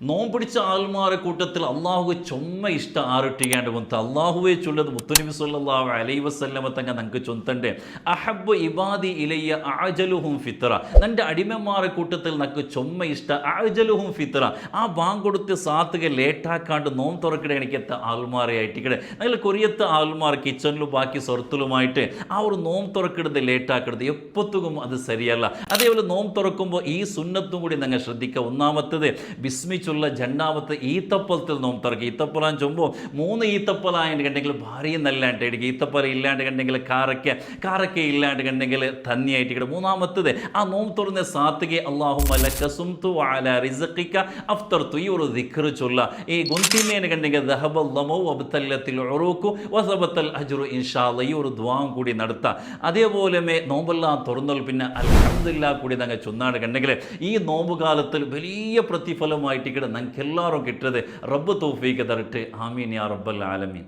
നോമ്പ് പിടിച്ച ആൾമാരെ കൂട്ടത്തിൽ അള്ളാഹു ചൊമ്മ ഇഷ്ട ആറിട്ടിയാണ്ട് മുത്ത അള്ളാഹുവെ ചൊല്ലത് മുത്തുനബി സല്ലല്ലാഹു അലൈഹി വസല്ലമ തങ്ങ നമുക്ക് ചൊന്തണ്ടേ അഹബ്ബു ഇബാദി ഇലയ്യ അഅജലുഹും ഫിത്ര. നിന്റെ അടിമമാരെ കൂട്ടത്തിൽ നക്ക് ചൊമ്മ ഇഷ്ട അഅജലുഹും ഫിത്ര. ആ ബാങ്ക് കൊടുത്ത് സാത്തുക ലേറ്റാക്കാണ്ട് നോമ്പ് തുറക്കിടെ എനിക്കെത്ത ആൾമാരെ ആയിട്ടിക്കടെ നിങ്ങൾ കൊറിയത്തെ ആൾമാർ കിച്ചണിലും ബാക്കി സ്വർത്തിലുമായിട്ട് ആ ഒരു നോമ്പ് തുറക്കിടത് ലേറ്റാക്കിടത് എപ്പത്തും അത് ശരിയല്ല. അതേപോലെ നോമ്പ് തുറക്കുമ്പോൾ ഈ സുന്നത്തും കൂടി നിങ്ങൾ ശ്രദ്ധിക്കുക. ഒന്നാമത്തത് ബിസ്മി ചൊല്ല, രണ്ടാമത്തെ ഈത്തപ്പലത്തിൽ നോമ്പ് തുറക്കുക. ഈത്തപ്പലാൻ ചൊമ്പോൾ 3 ഈത്തപ്പലായിട്ട് കണ്ടെങ്കിൽ ഭാര്യ നല്ലാണ്ട് ഇടിക്കുക, ഈത്തപ്പല ഇല്ലാണ്ട് കണ്ടെങ്കിൽ കാരക്ക ഇല്ലാണ്ട് കണ്ടെങ്കിൽ തന്നിയായിട്ട് കിട്ടും. മൂന്നാമത്തത് ആ നോമ്പ് തുറന്ന സാത്തുക അല്ലാഹുമ്മ ലക സുംതു വഅലാ റിസ്ഖിക അഫ്തർതു. ഈ ഒരു ദിക്ർ ചൊല്ല. ഈ ഗുന്തിമേനെ കണ്ടെങ്കിൽ ദഹബൽ ലമു വബ്തല്ലത്തിൽ ഉറൂഖു വസബത്തൽ അജ്റു ഇൻഷാ അല്ലാഹ്. ഈ ഒരു ദുആ കൂടി നടത്തുക. അതേപോലെ നോമ്പെല്ലാം തുറന്നാൽ പിന്നെ അൽഹംദുലില്ലാ കൂടി ഞങ്ങൾ ചൊന്നാട് കണ്ടെങ്കിൽ ഈ നോമ്പ് കാലത്തിൽ വലിയ പ്രതിഫലമായിട്ട് ഞങ്ങൾക്ക് എല്ലാവരും കിട്ടത് റബ്ബ് തൗഫീഖ് തരട്ടെ. ആമീൻ യാ റബ്ബൽ ആലമീൻ.